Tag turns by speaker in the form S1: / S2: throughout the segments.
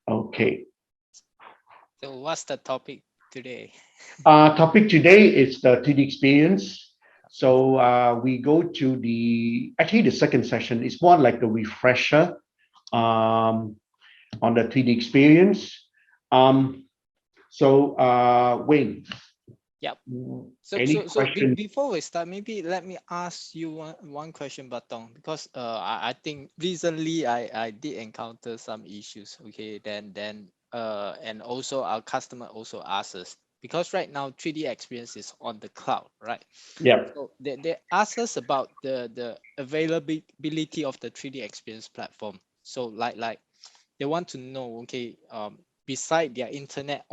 S1: Okay.
S2: So what's the topic today?
S1: Topic today is the 3D experience. So we go to the second session is more like a refresher um, on the 3D experience. Um, Wayne,
S2: Yep.
S1: any question?
S2: Before we start, maybe let me ask you one question, Ba-Thong, because I think recently I did encounter some issues. Okay, and also our customer also asked us, because right now 3D experience is on the cloud, right?
S1: Yeah.
S2: So they ask us about the availability of the 3D experience platform. So like they want to know, okay, beside their internet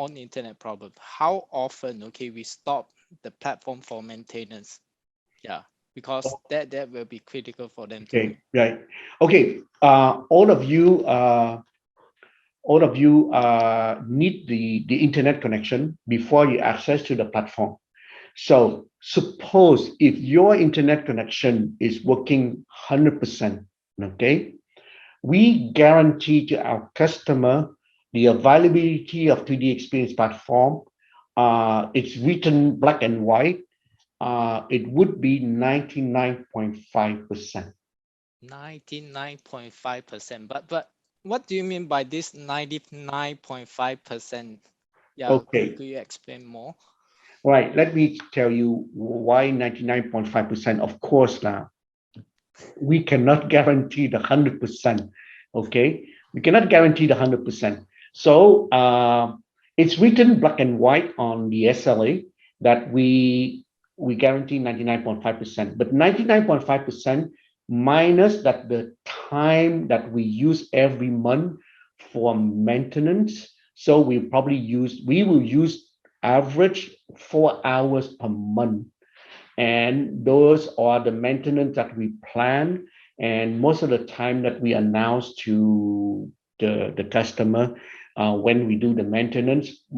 S2: problem, how often, okay, we stop the platform for maintenance. Yeah, because that will be critical for them to know.
S1: Okay. Right. Okay. All of you need the internet connection before you access to the platform. So suppose if your internet connection is working 100%, okay, we guarantee to our customer the availability of 3D Experience platform. It's written black and white. It would be 99.5%.
S2: 99.5%. But what do you mean by this 99.5%? Yeah,
S1: Okay,
S2: could you explain more?
S1: right. Let me tell you why 99.5%. Of course, now we cannot guarantee the 100%. Okay, we cannot guarantee the 100%. So it's written black and white on the SLA that we guarantee 99.5%, but 99.5% minus that the time that we use every month for maintenance. So we will use average 4 hours per month, and those are the maintenance that we plan, and most of the time that we announce to the customer when we do the maintenance. A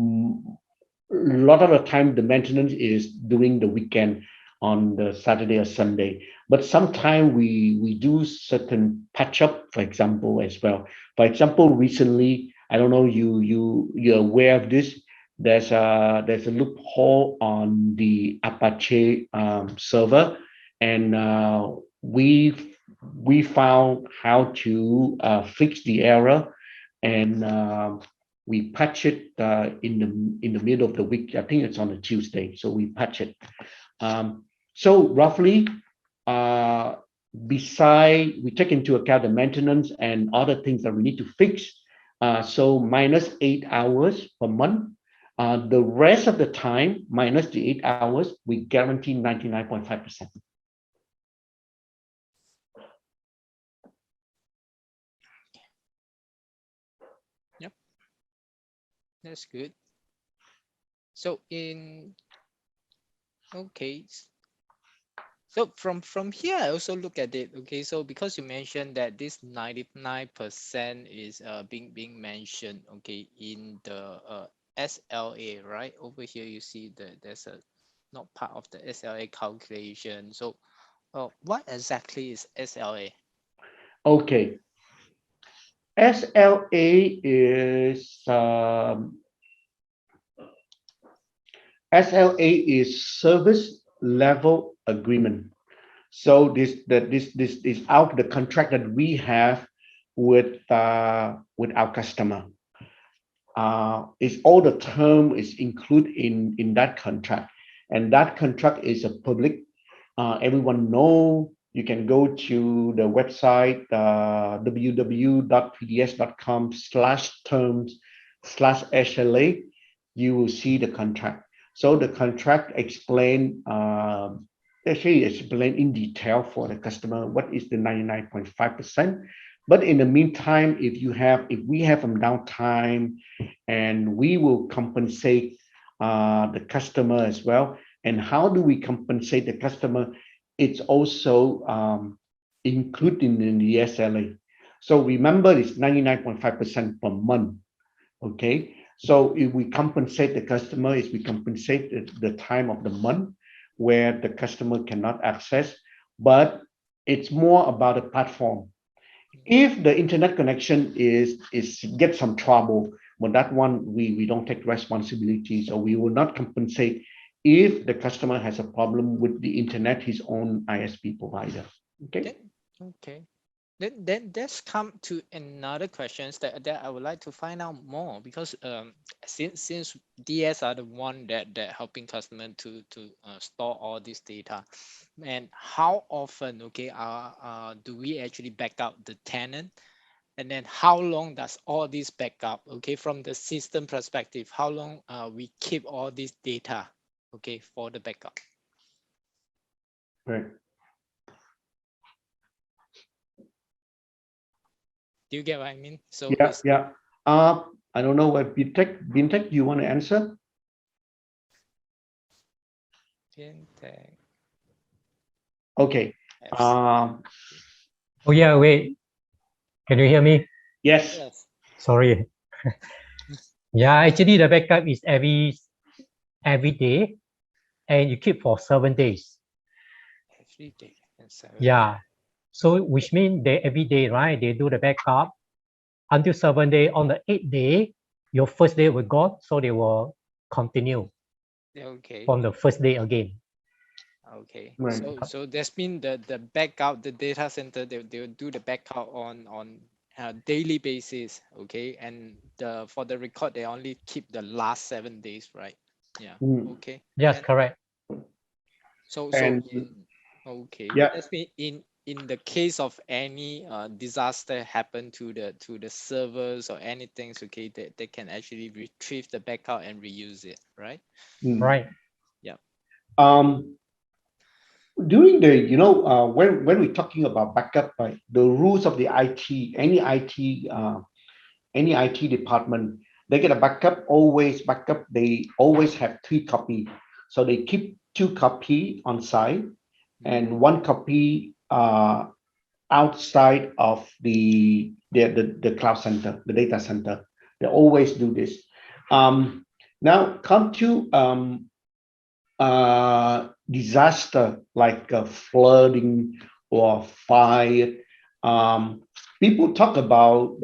S1: lot of the time the maintenance is during the weekend on the Saturday or Sunday, but sometimes we do certain patch up, for example, as well. For example, recently, I don't know, you're aware of this. There's a loophole on the Apache server, and we found how to fix the error, and we patch it in the middle of the week. I think it's on a Tuesday, so we patch it. So roughly, uh, beside we take into account the maintenance and other things that we need to fix. So minus 8 hours per month. The rest of the time, minus the 8 hours, we guarantee 99.5%.
S2: Yep, that's good. So in okay, so from here, I also look at it. Okay, so because you mentioned that this 99% is being mentioned, okay, in the SLA, right? Over here, you see that there's a not part of the SLA calculation. So, what exactly is SLA?
S1: Okay, SLA is service level agreement. So this is out the contract that we have with our customer. Is all the term is included in that contract, and that contract is a public. Everyone know. You can go to the website www.pds.com/terms/SLA. You will see the contract. So the contract actually explain in detail for the customer what is the 99.5%. But in the meantime, if we have some downtime, and we will compensate the customer as well. And how do we compensate the customer? It's also included in the SLA. So remember, it's 99.5% per month. Okay. So if we compensate the customer, is we compensate the time of the month where the customer cannot access, but it's more about the platform. If the internet connection is get some trouble, well, that one we don't take responsibility, so we will not compensate if the customer has a problem with the internet, his own ISP provider. Okay.
S2: Then, okay. Then let's come to another questions that I would like to find out more, because since DS are the one that helping customer to store all this data, and how often, okay, do we actually back up the tenant, and then how long does all this backup, okay, from the system perspective, how long we keep all this data, okay, for the backup?
S1: Right.
S2: Do you get what I mean? So
S1: Yeah,
S2: it's
S1: yeah. I don't know what Bintech, you want to answer?
S2: fintech
S1: Okay.
S2: apps.
S3: Oh yeah, wait. Can you hear me?
S1: Yes.
S2: Yes.
S3: Sorry. Yeah, actually the backup is every day, and you keep for 7 days.
S2: Every day and 7 days.
S3: Yeah. So which means they every day, right? They do the backup until 7 day. On the 8th day, your first day will go, so they will continue
S2: Okay.
S3: from the first day again.
S2: Okay.
S1: Right.
S2: So that's mean the backup, the data center, they'll do the backup on a daily basis. Okay. And for the record, they only keep the last 7 days, right? Yeah.
S1: Mm.
S2: Okay.
S3: Yes,
S2: And
S3: correct.
S2: so
S1: And
S2: okay.
S1: yeah,
S2: That's mean in the case of any disaster happen to the servers or anything, okay, they can actually retrieve the backup and reuse it, right?
S3: Right.
S2: Yeah.
S1: um, during the, when we're talking about backup, right, the rules of the IT, any IT department, they get a backup. They always have 3 copy, so they keep 2 copy on site and 1 copy outside of the cloud center, the data center. They always do this. Now come to disaster like flooding or fire. People talk about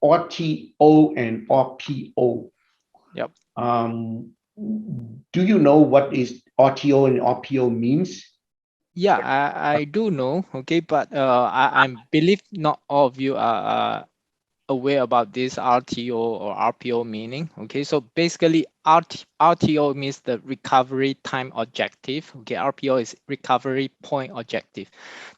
S1: RTO and RPO.
S2: Yep.
S1: Do you know what is RTO and RPO means?
S2: Yeah, I do know, okay, but I believe not all of you are aware about this RTO or RPO meaning. Okay, so basically RTO means the recovery time objective. Okay, RPO is recovery point objective.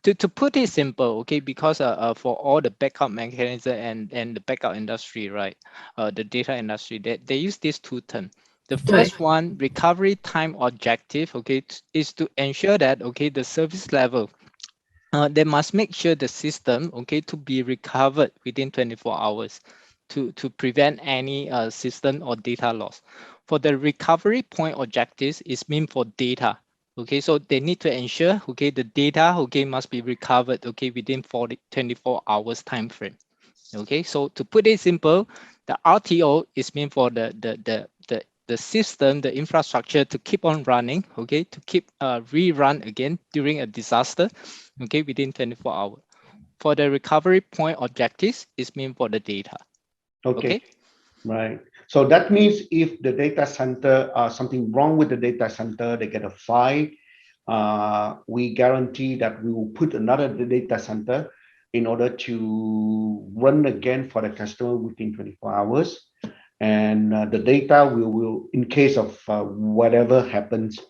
S2: To put it simple, okay, because for all the backup mechanism and the backup industry, right, the data industry, they use these 2 terms. The first one, recovery time objective, okay, is to ensure that, okay, the service level, they must make sure the system, okay, to be recovered within 24 hours to prevent any system or data loss. For the recovery point objectives is meant for data. Okay, so they need to ensure, okay, the data, okay, must be recovered, okay, within 24 hours time frame. Okay, so to put it simple, the RTO is meant for the system, the infrastructure to keep on running, okay, to keep rerun again during a disaster, okay, within 24 hours. For the recovery point objectives, is meant for the data.
S1: Okay,
S2: Okay.
S1: right. So that means if the data center, something wrong with the data center, they get a fine. We guarantee that we will put another data center in order to run again for the customer within 24 hours. And the data will, in case of whatever happens,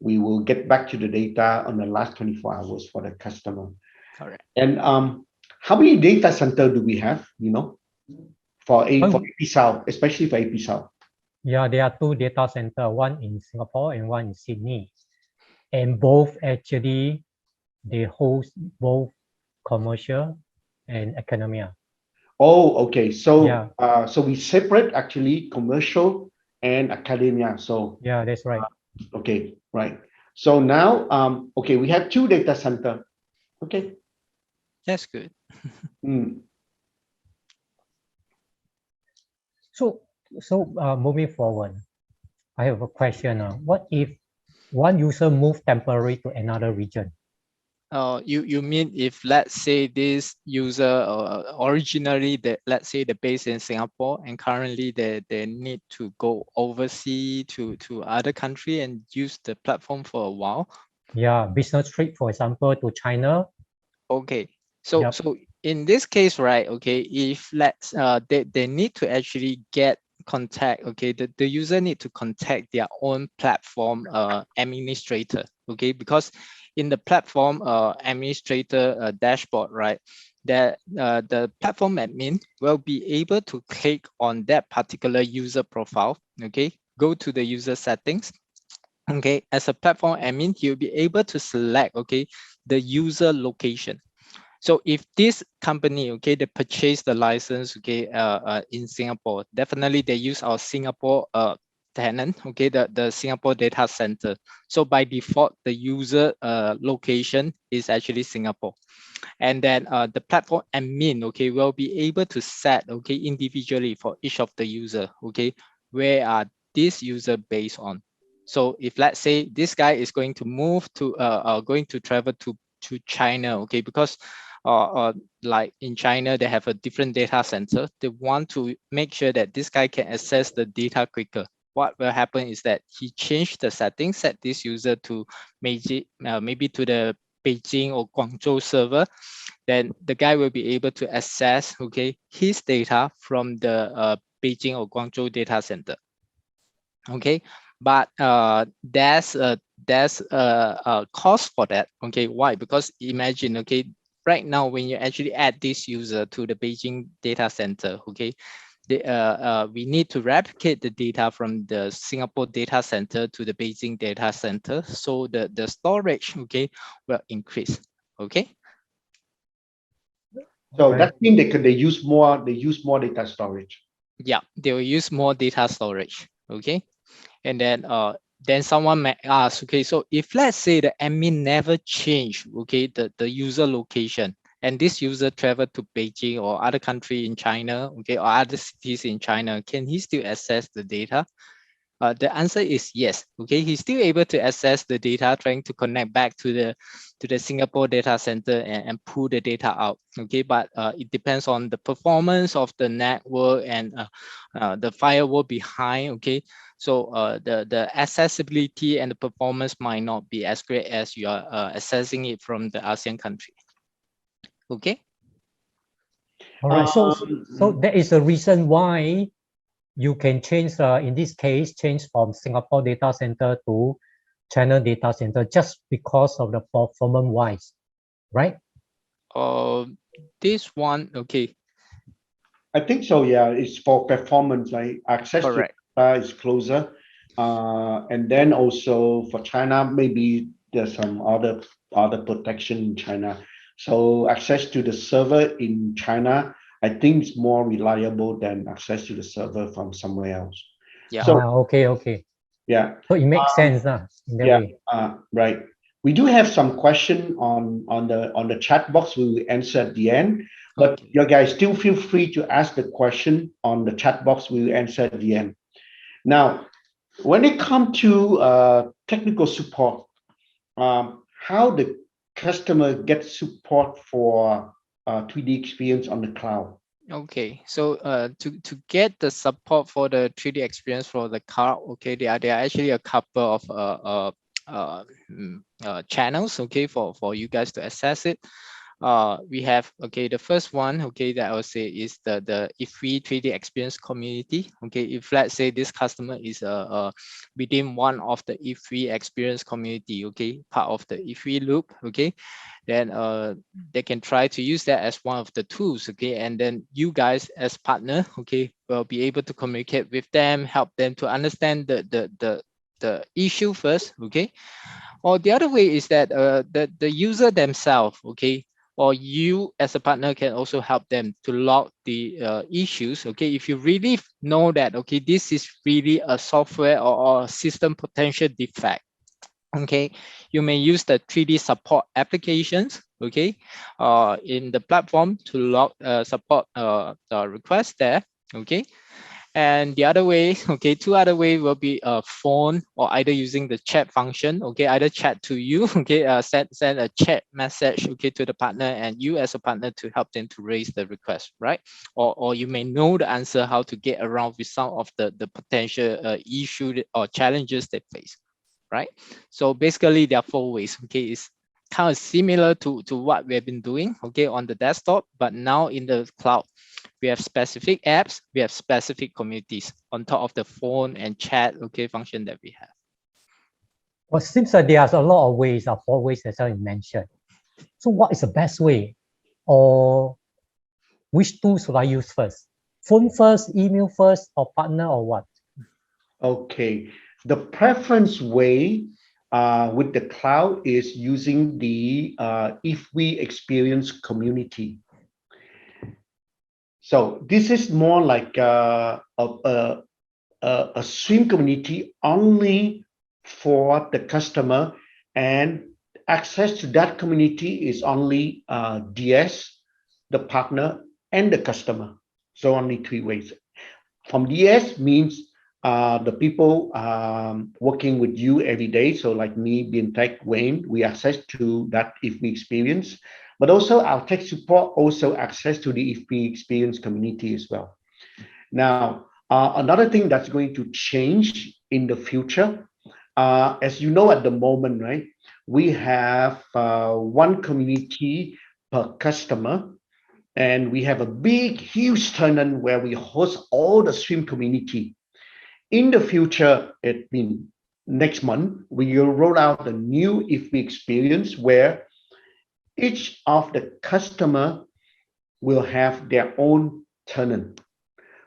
S1: we will get back to the data on the last 24 hours for the customer.
S2: Correct.
S1: And how many data center do we have, for AP South, especially for AP South?
S3: Yeah, there are 2 data center, one in Singapore and one in Sydney. And both actually, they host both commercial and academia.
S1: Oh, okay. So,
S3: Yeah.
S1: so we separate actually commercial and academia. So,
S3: Yeah, that's right.
S1: okay, right. So now, okay, we have 2 data center. Okay.
S2: That's good.
S1: Mm.
S3: So moving forward, I have a question. What if one user move temporarily to another region?
S2: You mean if, let's say, this user originally let's say they're based in Singapore and currently they need to go overseas to other country and use the platform for a while.
S3: Yeah, business trip, for example, to China.
S2: Okay, so
S3: Yep.
S2: so in this case, right? Okay, if they need to actually get contact. Okay, the user need to contact their own platform administrator. Okay, because in the platform administrator dashboard, right, that the platform admin will be able to click on that particular user profile. Okay, go to the user settings. Okay, as a platform admin, you'll be able to select, okay, the user location. So if this company, okay, they purchase the license, okay, in Singapore, definitely they use our Singapore tenant, okay, the Singapore data center. So by default, the user location is actually Singapore. And then the platform admin, okay, will be able to set, okay, individually for each of the user, okay, where are this user based on. So if, let's say, this guy is going to move to going to travel to China, okay, because like in China, they have a different data center. They want to make sure that this guy can access the data quicker. What will happen is that he changed the settings, set this user to maybe to the Beijing or Guangzhou server. Then the guy will be able to access, okay, his data from the Beijing or Guangzhou data center. Okay, but there's a cost for that. Okay, why? Because imagine, okay, right now when you actually add this user to the Beijing data center, okay, we need to replicate the data from the Singapore data center to the Beijing data center, so the storage, okay, will increase. Okay.
S1: So
S3: Alright.
S1: that means they use more data storage.
S2: Yeah, they will use more data storage. Okay, and then someone may ask, okay, so if, let's say, the admin never change, okay, the user location, and this user travel to Beijing or other country in China, okay, or other cities in China, can he still access the data? The answer is yes. Okay, he's still able to access the data, trying to connect back to the Singapore data center and pull the data out. Okay, but it depends on the performance of the network and the firewall behind. Okay, so the accessibility and the performance might not be as great as you are accessing it from the ASEAN country. Okay.
S3: All right. So
S1: Um,
S3: there is a reason why you can change, in this case, change from Singapore data center to China data center just because of the performance wise, right?
S2: This one, okay,
S1: I think so. Yeah, it's for performance. Like access to
S2: correct.
S1: data is closer, and then also for China, maybe there's some other protection in China. So access to the server in China, I think is more reliable than access to the server from somewhere else.
S2: Yeah.
S1: So
S3: Okay.
S1: yeah,
S3: So it makes sense in that
S1: yeah,
S3: way.
S1: right. We do have some question on the chat box. We will answer at the end. But
S2: Okay.
S1: you guys still feel free to ask the question on the chat box. We will answer at the end. Now, when it comes to technical support, how the customer gets support for 3D experience on the cloud?
S2: Okay, so to get the support for the 3D experience for the car, okay, there are actually a couple of channels, okay, for you guys to access it. We have, okay, the first one, okay, that I would say is the IFRI 3D experience community. Okay, if, let's say, this customer is within one of the IFRI experience community, okay, part of the IFRI loop, okay, then they can try to use that as one of the tools. Okay, and then you guys as partner, okay, will be able to communicate with them, help them to understand the issue first. Okay, or the other way is that the user themselves, okay, or you as a partner can also help them to log the issues. Okay, if you really know that, okay, this is really a software or system potential defect, okay, you may use the 3D support applications, okay, in the platform to log support the request there. Okay, And the other way, okay, two other way will be a phone or either using the chat function, okay, either chat to you, okay, send a chat message, okay, to the partner and you as a partner to help them to raise the request, right? Or you may know the answer how to get around with some of the potential issue or challenges they face, right? So basically there are four ways, okay, it's kind of similar to what we have been doing, okay, on the desktop, but now in the cloud. We have specific apps, we have specific communities on top of the phone and chat, okay, function that we have.
S3: Well, it seems that there's a lot of ways, or four ways as I mentioned. So what is the best way? Or which tool should I use first? Phone first, email first, or partner, or what?
S1: Okay, the preference way with the cloud is using the if we experience community. So this is more like a stream community only for the customer, and access to that community is only DS, the partner, and the customer. So only three ways. From DS means the people working with you every day. So like me, being tech, Wayne, we access to that if we experience, but also our tech support also access to the if we experience community as well. Now, another thing that's going to change in the future, as you know, at the moment, right, we have one community per customer, and we have a big, huge tenant where we host all the stream community. In the future, it means next month, we will roll out a new if we experience where each of the customer will have their own tenant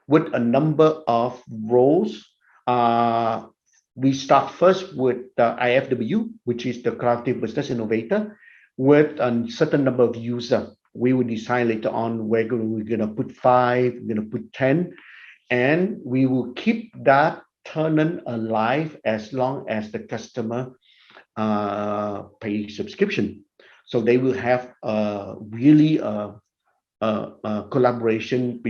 S1: with a number of roles. We start first with the IFW, which is the Collaborative Business Innovator, with a certain number of users. We will decide later on we're going to put 5, we're going to put 10, and we will keep that tenant alive as long as the customer pay subscription. So they will have really collaboration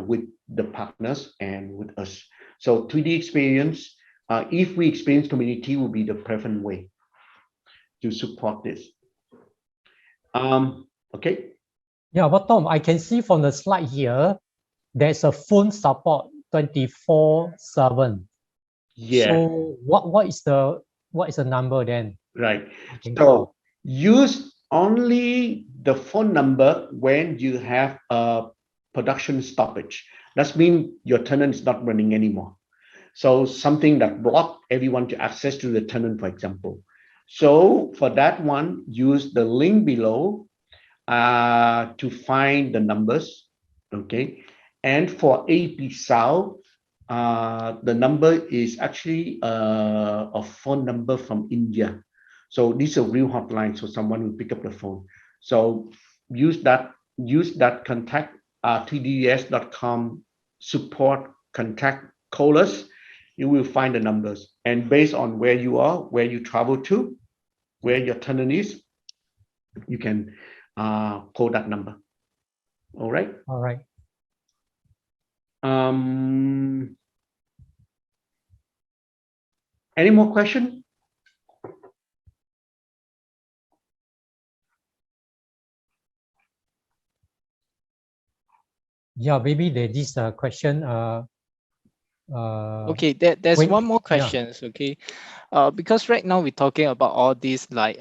S1: with the partners and with us. So 3D experience, if we experience community, will be the preferred way to support this. Okay.
S3: Yeah, Ba-Thong, I can see from the slide here, there's a phone support 24/7.
S1: Yeah.
S3: So what is the number then?
S1: Right. So use only the phone number when you have a production stoppage. That means your tenant is not running anymore. So something that blocked everyone to access to the tenant, for example. So for that one, use the link below to find the numbers. Okay. And for AP South, the number is actually a phone number from India. So this is a real hotline, so someone will pick up the phone. So use that contact, 3ds.com support contact, call us, you will find the numbers. And based on where you are, where you travel to, where your tenant is, you can call that number. All right.
S3: All right.
S1: Any more questions?
S3: Yeah, maybe there's this question.
S2: Okay, there's one more question. Okay, because right now we're talking about all these like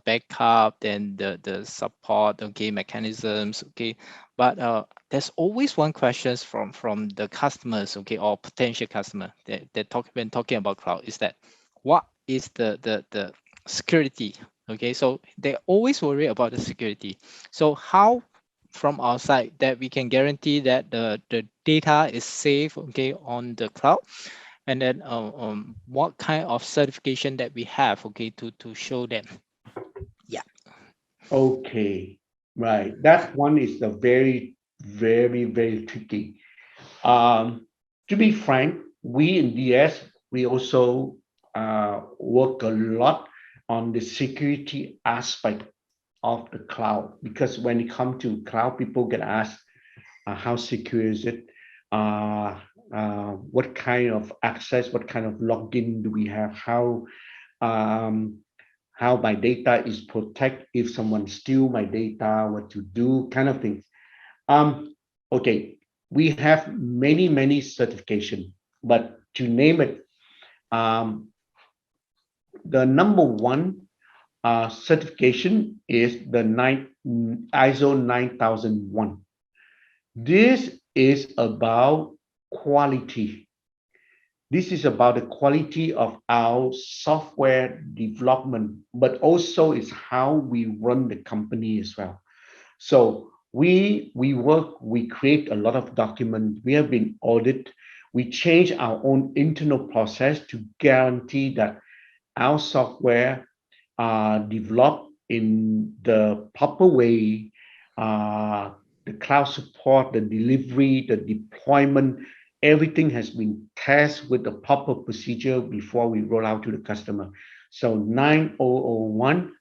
S2: backup and the support, okay, mechanisms, okay, but there's always one question from the customers, okay, or potential customer that when talking about cloud is that what is the security, okay? So they always worry about the security. So how from our side that we can guarantee that the data is safe, okay, on the cloud, and then what kind of certification that we have, okay, to show them. Yeah.
S1: Okay, right. That one is the very, very, very tricky. To be frank, we in DS, we also work a lot on the security aspect of the cloud, because when it comes to cloud, people get asked how secure is it, what kind of access, what kind of login do we have, how my data is protected if someone steal my data, what to do, kind of things. Okay, we have many certification, but to name it, the number one certification is the ISO 9001. This is about quality. This is about the quality of our software development, but also is how we run the company as well. So we create a lot of documents. We have been audited. We change our own internal process to guarantee that our software developed in the proper way, the cloud support, the delivery, the deployment, everything has been tested with the proper procedure before we roll out to the customer. So 9001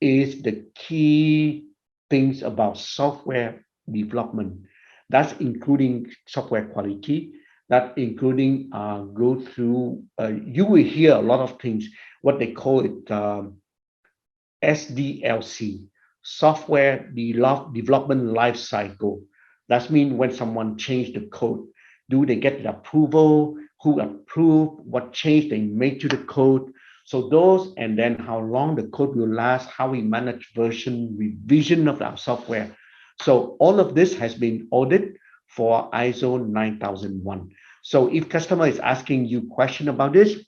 S1: is the key things about software development. That's including software quality, that including go through, you will hear a lot of things, what they call it SDLC, software development life cycle. That means when someone changed the code, do they get the approval? Who approved? What change they made to the code? So those, and then how long the code will last, how we manage version revision of our software. So all of this has been audited for ISO 9001. So if customer is asking you question about this,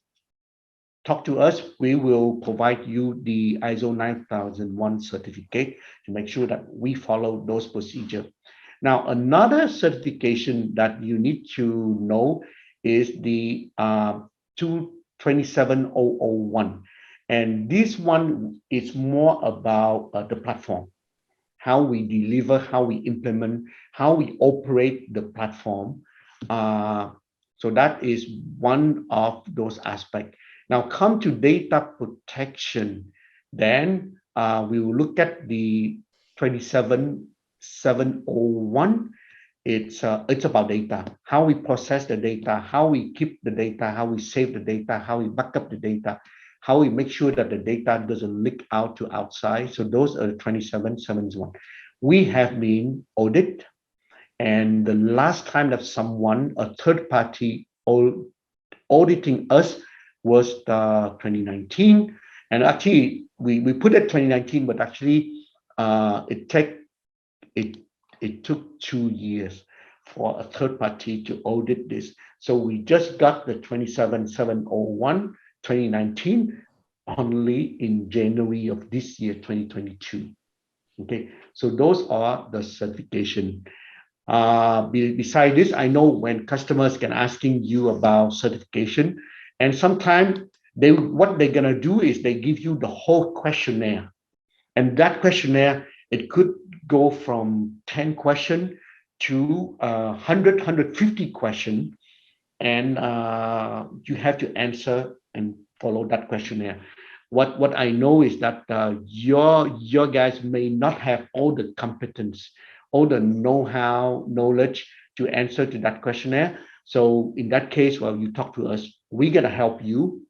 S1: talk to us. We will provide you the ISO 9001 certificate to make sure that we follow those procedures. Now, another certification that you need to know is the 27001. And this one is more about the platform, how we deliver, how we implement, how we operate the platform. So that is one of those aspects. Now come to data protection. Then we will look at the 27701. It's about data, how we process the data, how we keep the data, how we save the data, how we back up the data, how we make sure that the data doesn't leak out to outside. So those are the 27701. We have been audited, and the last time that someone, a third party, auditing us was 2019. And actually, we put it 2019, but actually it took 2 years for a third party to audit this. So we just got the 27701 2019 only in January of this year, 2022. Okay, so those are the certification. Beside this, I know when customers can asking you about certification, and sometimes what they're gonna do is they give you the whole questionnaire, and that questionnaire, it could go from 10 questions to 100, 150 questions, and you have to answer and follow that questionnaire. What I know is that your guys may not have all the competence, all the know-how, knowledge to answer to that questionnaire. So in that case, well, you talk to us, we're gonna help you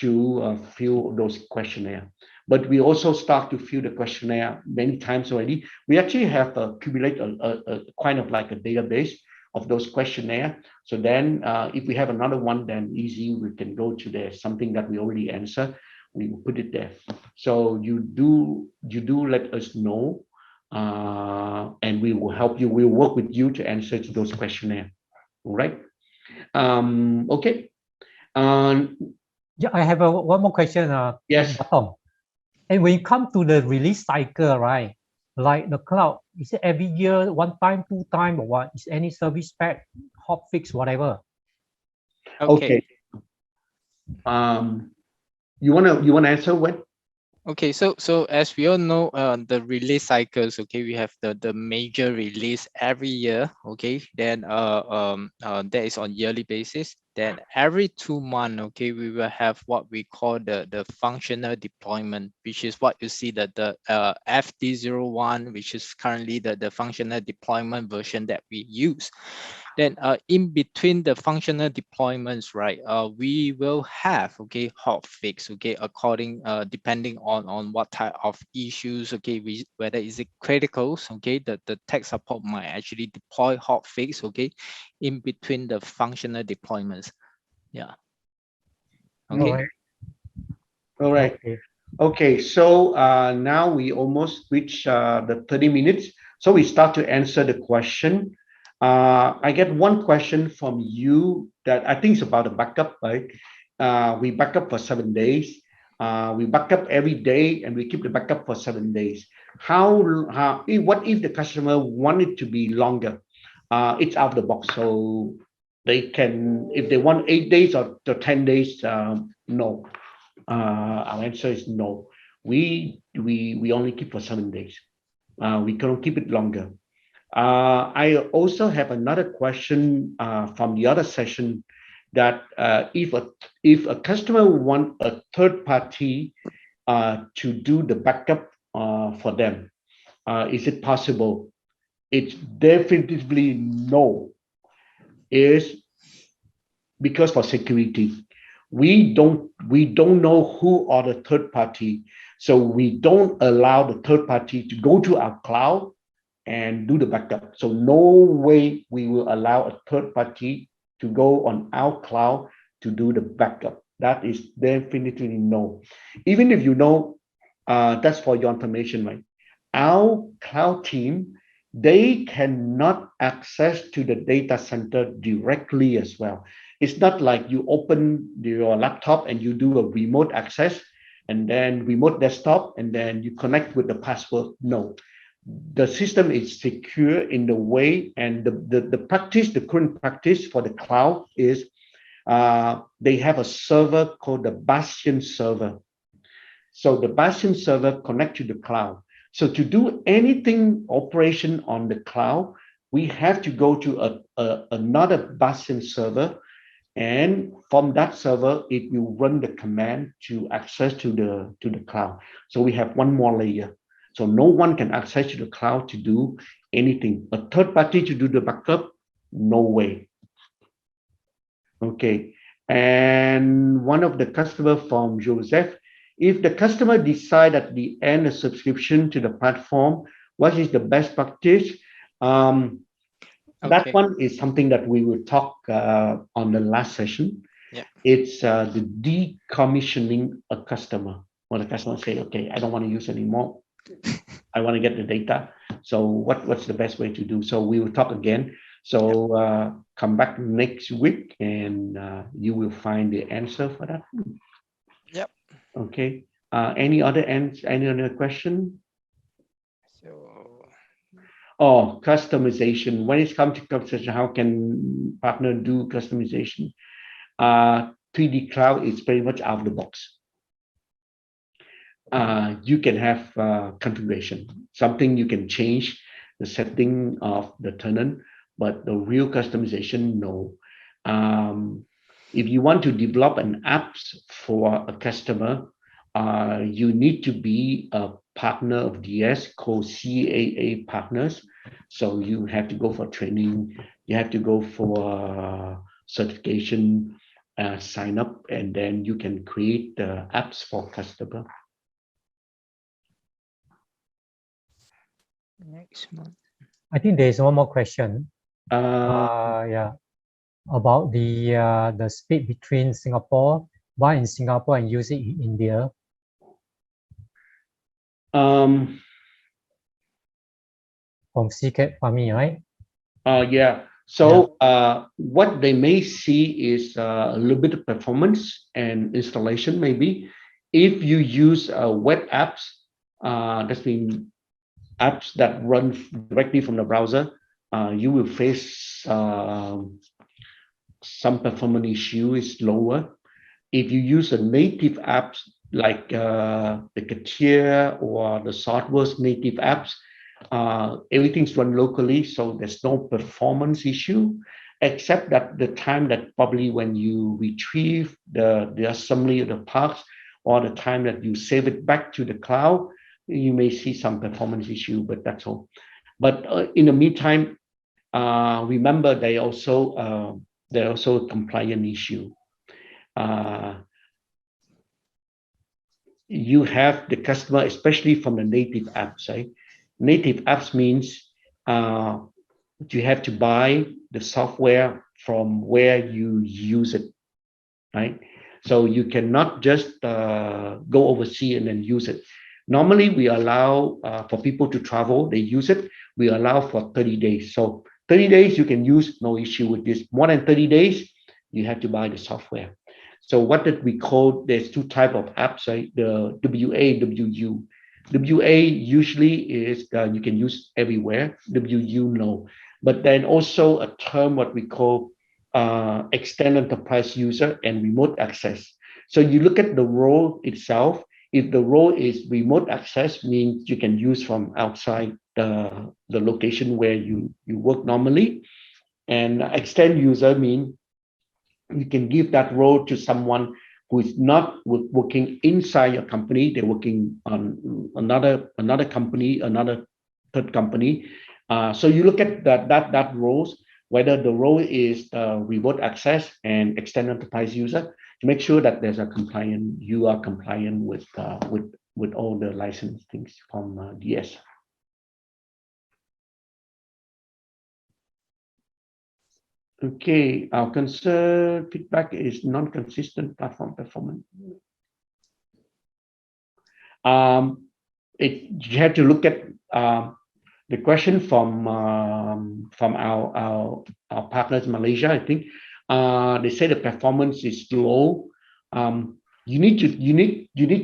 S1: to fill those questionnaire. But we also start to fill the questionnaire many times already. We actually have accumulated a kind of like a database of those questionnaire. So then if we have another one, then easy, we can go to there, something that we already answer, we will put it there. So you do let us know, and we will help you. We'll work with you to answer to those questionnaire. All right. Okay.
S3: Yeah, I have one more question.
S1: Yes.
S3: Ba-Thong. And when you come to the release cycle, right? Like the cloud, is it every year, 1 time, 2 time, or what? Is any service pack, hot fix, whatever?
S1: Okay. You wanna answer what?
S2: Okay, so as we all know, the release cycles, okay, we have the major release every year, okay, then that is on yearly basis. Then every 2 months, okay, we will have what we call the functional deployment, which is what you see that the FD01, which is currently the functional deployment version that we use. Then in between the functional deployments, right, we will have, okay, hotfix, okay, according depending on what type of issues, okay, whether is it criticals, okay, the tech support might actually deploy hotfix, okay, in between the functional deployments. Yeah. Okay.
S3: Alright.
S1: All right.
S3: Okay.
S1: Okay, so now we almost reach the 30 minutes. So we start to answer the question. I get one question from you that I think is about a backup, right? We back up for 7 days. We back up every day and we keep the backup for 7 days. What if the customer want it to be longer? It's out of the box. So they can, if they want 8 days or 10 days, no. Our answer is no. We only keep for 7 days. We cannot keep it longer. I also have another question from the other session that if a customer want a third party to do the backup for them, is it possible? It's definitely no. Is because for security. We don't know who are the third party, so we don't allow the third party to go to our cloud and do the backup. So no way we will allow a third party to go on our cloud to do the backup. That is definitely no. Even if you know, that's for your information, right? Our cloud team, they cannot access to the data center directly as well. It's not like you open your laptop and you do a remote access and then remote desktop and then you connect with the password. No, the system is secure in the way, and the practice, the current practice for the cloud is they have a server called the Bastion server. So the Bastion server connect to the cloud. So to do anything operation on the cloud, we have to go to another Bastion server, and from that server, it will run the command to access to the cloud. So we have one more layer. So no one can access to the cloud to do anything. A third party to do the backup, no way. Okay. And one of the customer from Joseph, if the customer decide at the end a subscription to the platform, what is the best practice? That one is something that we will talk on the last session.
S2: Yeah.
S1: It's the decommissioning a customer. When the customer say, okay, I don't want to use anymore. I want to get the data. So what's the best way to do? So we will talk again. So come back next week and you will find the answer for that.
S2: Yep.
S1: Okay. Any other question?
S2: So
S1: Oh, customization. When it comes to customization, how can partner do customization? 3D Cloud is pretty much out of the box. You can have configuration, something you can change the setting of the tenant, but the real customization, no. If you want to develop an apps for a customer, you need to be a partner of DS called CAA partners. So you have to go for training, you have to go for certification, sign up, and then you can create the apps for customer.
S2: next month.
S3: I think there's one more question.
S1: Uh,
S3: About the speed between Singapore, buy in Singapore and use it in India. From CCAT Fami, right?
S1: Yeah. So what they may see is a little bit of performance and installation maybe. If you use web apps, that's mean apps that run directly from the browser, you will face some performance issue is lower. If you use a native apps like the Katia or the SolidWorks native apps, everything's run locally, so there's no performance issue. except that the time that probably when you retrieve the assembly of the parts, or the time that you save it back to the cloud, you may see some performance issue, but that's all. But in the meantime, remember they also a compliant issue. You have the customer, especially from the native apps, right? Native apps means you have to buy the software from where you use it, right? So you cannot just go overseas and then use it. Normally, we allow for people to travel, they use it. We allow for 30 days. So 30 days you can use, no issue with this. More than 30 days, you have to buy the software. So what did we call? There's two type of apps, right? The WA, WU. WA usually is you can use everywhere. WU no. But then also a term what we call extended enterprise user and remote access. So you look at the role itself. If the role is remote access, means you can use from outside the location where you work normally. And extend user mean you can give that role to someone who is not working inside your company. They're working on another company, another third company. So you look at that roles, whether the role is remote access and extended enterprise user, to make sure that there's a compliant, you are compliant with all the license things from DS. Okay, our concern feedback is non-consistent platform performance. You have to look at the question from our partners in Malaysia. I think they say the performance is low. You need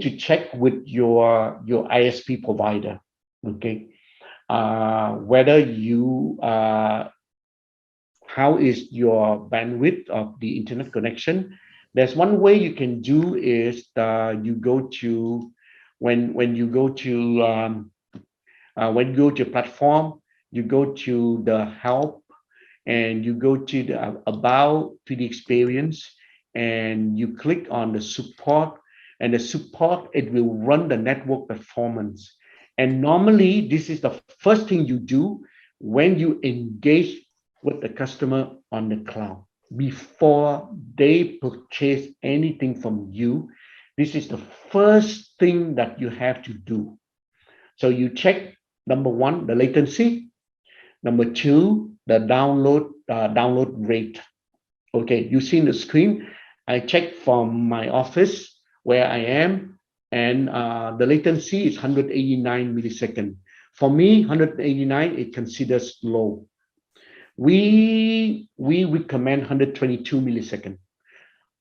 S1: to check with your ISP provider. Okay, whether you how is your bandwidth of the internet connection? There's one way you can do is you go to when you go to platform, you go to the help and you go to the about 3D experience and you click on the support, and the support, it will run the network performance. And normally this is the first thing you do when you engage with the customer on the cloud. Before they purchase anything from you, this is the first thing that you have to do. So you check, number one, the latency. Number two, the download rate. Okay, you see in the screen, I checked from my office where I am, and the latency is 189 milliseconds. For me, 189, it considers low. We recommend 122 milliseconds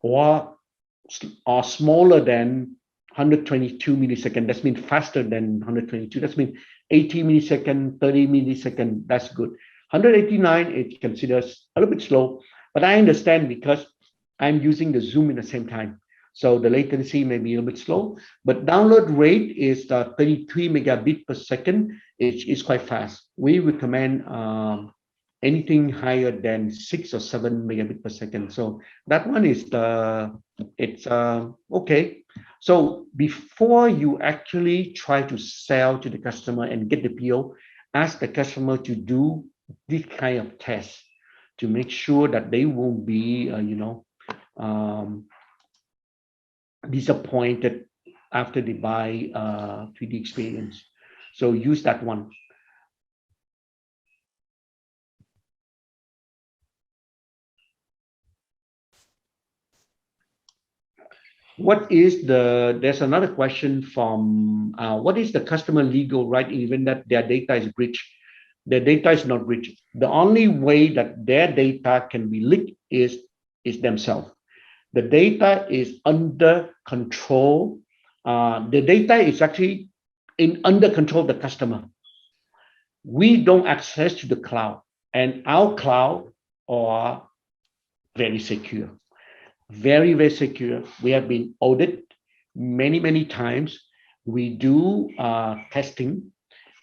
S1: or smaller than 122 milliseconds. That means faster than 122. That means 80 milliseconds, 30 milliseconds. That's good. 189, it considers a little bit slow, but I understand because I'm using the Zoom in the same time. So the latency may be a little bit slow, but download rate is 33 megabit per second. It's quite fast. We recommend anything higher than 6 or 7 megabit per second. So that one is okay. So before you actually try to sell to the customer and get the PO, ask the customer to do this kind of test to make sure that they won't be, disappointed after they buy 3D experience. So use that one. What is there's another question from, what is the customer legal right even that their data is breached? Their data is not breached. The only way that their data can be leaked is themselves. The data is under control. The data is actually under control of the customer. We don't access to the cloud, and our cloud are very secure. Very, very secure. We have been audited many times. We do testing.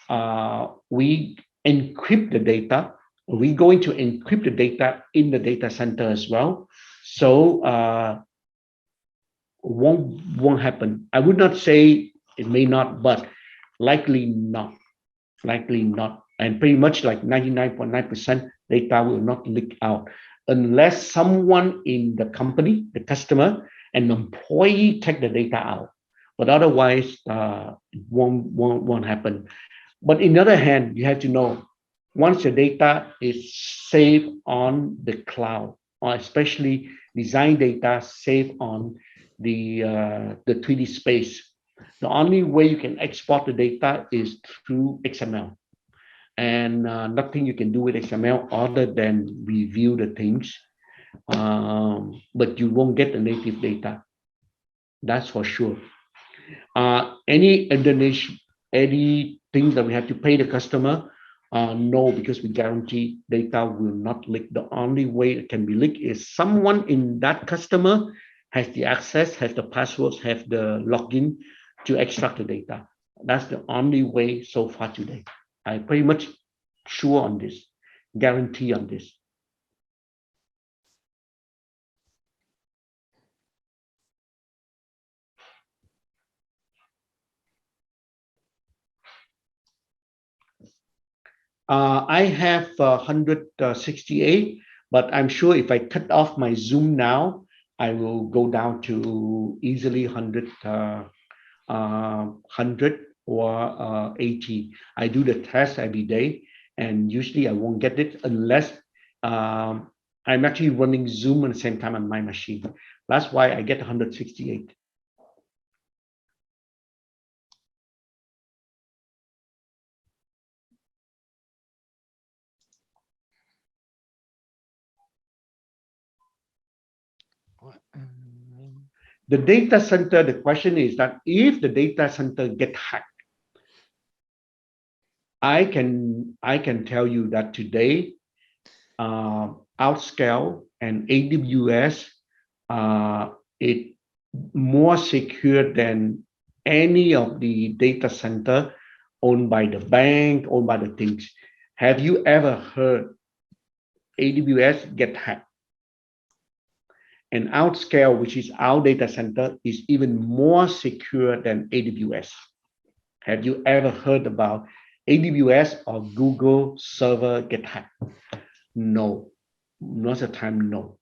S1: We encrypt the data We're going to encrypt the data in the data center as well. So won't happen. I would not say it may not, but likely not. Likely not. And pretty much like 99.9% data will not leak out unless someone in the company, the customer, an employee take the data out. But otherwise, it won't happen. But in the other hand, you have to know once your data is saved on the cloud, or especially design data saved on the 3D space, the only way you can export the data is through XML. And nothing you can do with XML other than review the things, but you won't get the native data. That's for sure. Any things that we have to pay the customer? No, because we guarantee data will not leak. The only way it can be leaked is someone in that customer has the access, has the passwords, have the login to extract the data. That's the only way so far today. I pretty much sure on this, guarantee on this. I have 168, but I'm sure if I cut off my Zoom now, I will go down to easily 100, 100 or 80. I do the test every day, and usually I won't get it unless I'm actually running Zoom at the same time on my machine. That's why I get 168. The data center, the question is that if the data center get hacked, I can tell you that today, Outscale and AWS, it more secure than any of the data center owned by the bank, owned by the things. Have you ever heard AWS get hacked? And Outscale, which is our data center, is even more secure than AWS. Have you ever heard about AWS or Google server get hacked? No, most of the time, no.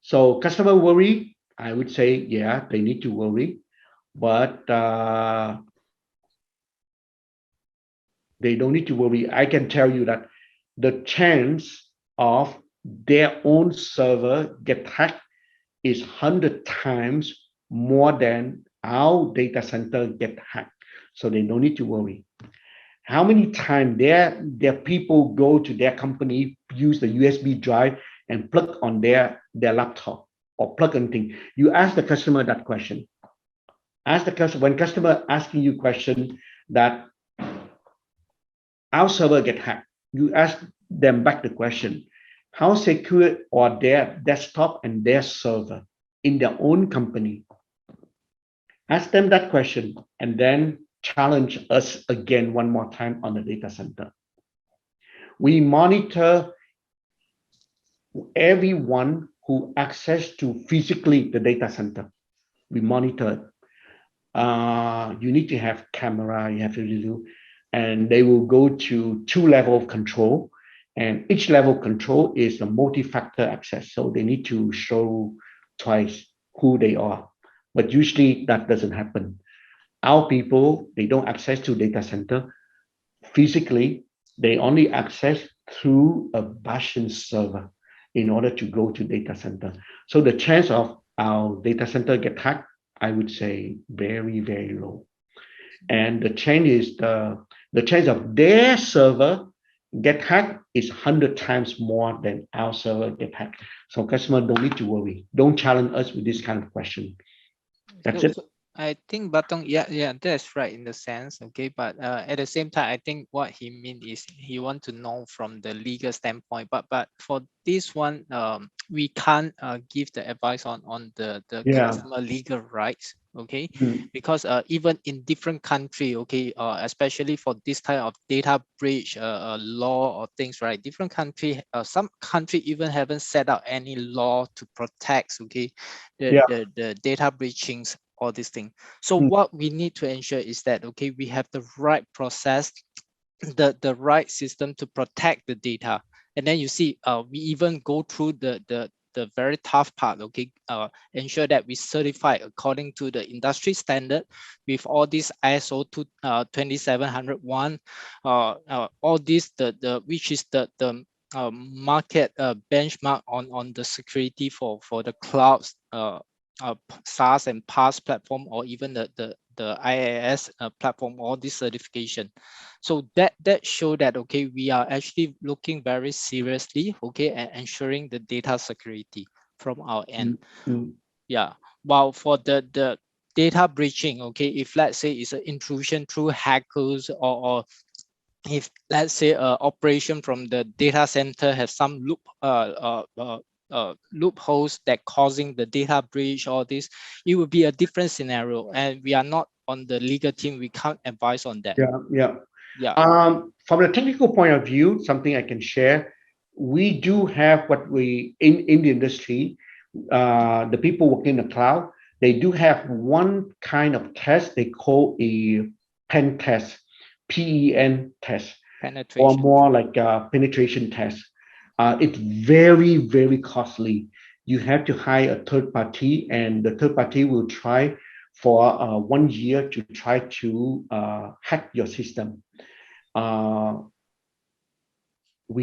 S1: So customer worry, I would say, yeah, they need to worry, but they don't need to worry. I can tell you that the chance of their own server get hacked is 100 times more than our data center get hacked. So they don't need to worry. How many times their people go to their company, use the USB drive and plug on their laptop or plug anything? You ask the customer that question. Ask the customer, when customer asking you question that our server get hacked, you ask them back the question, how secure are their desktop and their server in their own company? Ask them that question and then challenge us again one more time on the data center. We monitor everyone who access to physically the data center. We monitor. You need to have camera, you have to do, and they will go to 2 levels of control, and each level of control is a multi-factor access. So they need to show twice who they are, but usually that doesn't happen. Our people, they don't access to data center physically. They only access through a Bastion server in order to go to data center. So the chance of our data center get hacked, I would say very, very low. And the chance is the chance of their server get hacked is 100 times more than our server get hacked. So customer don't need to worry. Don't challenge us with this kind of question. That's it.
S2: I think Ba-Thong, yeah, that's right in the sense, okay. But at the same time, I think what he means is he want to know from the legal standpoint. But for this one, we can't give the advice on the
S1: Yeah.
S2: customer legal rights, okay?
S1: Mm.
S2: Because even in different country, okay, especially for this type of data breach law or things, right? Different country, some country even haven't set out any law to protect, okay,
S1: Yeah.
S2: the data breachings, all these things. So
S1: Mm.
S2: what we need to ensure is that, okay, we have the right process, the right system to protect the data. And then you see, we even go through the very tough part, okay, ensure that we certify according to the industry standard with all these ISO 27701, all this which is the market benchmark on the security for the clouds, SaaS and PaaS platform, or even the IaaS platform, all this certification. So that show that, okay, we are actually looking very seriously, okay, and ensuring the data security from our end.
S1: Mm.
S2: Yeah. While for the data breaching, okay, if let's say it's an intrusion through hackers, or if let's say operation from the data center has some loopholes that causing the data breach, all this, it would be a different scenario, and we are not on the legal team, we can't advise on that.
S1: Yeah. Yeah.
S2: Yeah.
S1: From the technical point of view, something I can share, we do have what we in the industry, the people working in the cloud, they do have one kind of test they call a pen test, PEN test, or
S2: Penetration.
S1: more like a penetration test. It's very, very costly. You have to hire a third party, and the third party will try for 1 year to try to hack your system. Uh, I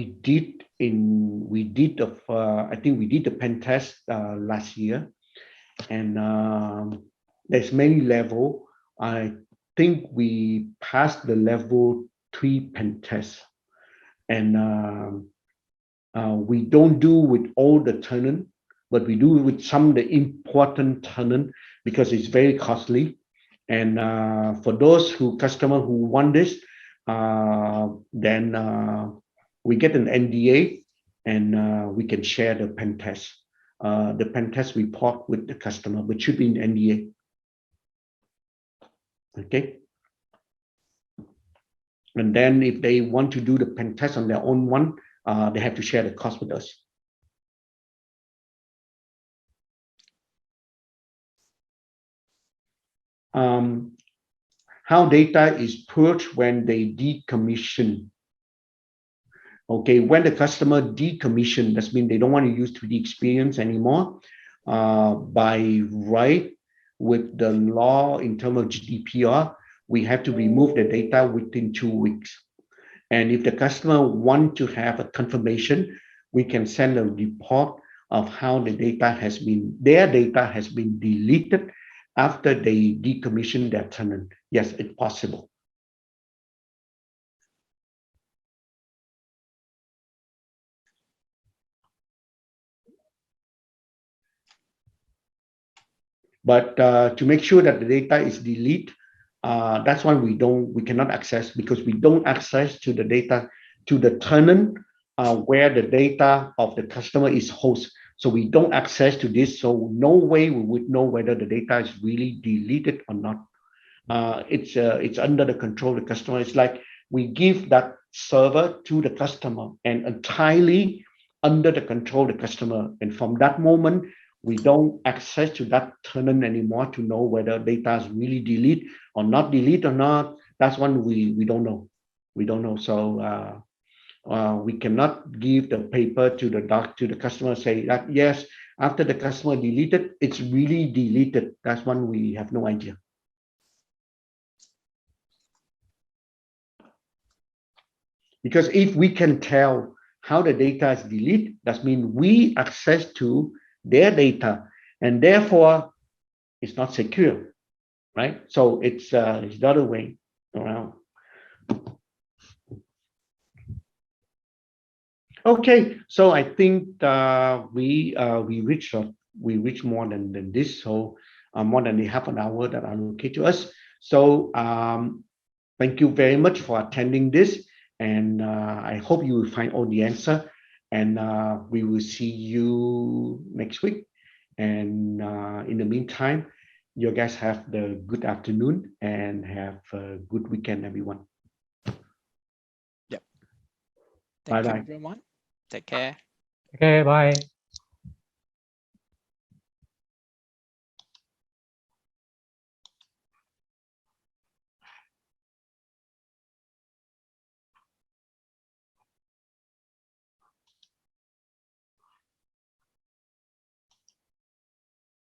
S1: think we did the pen test last year, and there's many level. I think we passed the level 3 pen test, and we don't do with all the tenant, but we do with some of the important tenant because it's very costly. And for those customer who want this, then we get an NDA, and we can share the pen test report with the customer, which should be in NDA. Okay. And then if they want to do the pen test on their own one, they have to share the cost with us. How data is purged when they decommission. Okay, when the customer decommission, that means they don't want to use 3DEXPERIENCE anymore. By right, with the law in terms of GDPR, we have to remove the data within 2 weeks. And if the customer want to have a confirmation, we can send a report of how their data has been deleted after they decommission their tenant. Yes, it's possible. But to make sure that the data is deleted, that's why we cannot access, because we don't access to the data to the tenant where the data of the customer is host. So we don't access to this. So no way we would know whether the data is really deleted or not. It's under the control of the customer. It's like we give that server to the customer and entirely under the control of the customer. And from that moment, we don't access to that tenant anymore to know whether data is really delete or not delete or not. That's one we don't know. We don't know. So we cannot give the paper to the customer, say that yes, after the customer deleted, it's really deleted. That's one we have no idea. Because if we can tell how the data is deleted, that means we access to their data, and therefore it's not secure, right? So it's the other way around. Okay, so I think we reached more than this, so more than the half an hour that allocated to us. So thank you very much for attending this, and I hope you will find all the answer. and we will see you next week. And in the meantime, you guys have the good afternoon and have a good weekend, everyone.
S2: Thank
S1: Bye-bye.
S2: you, everyone. Take care.
S3: Okay, bye.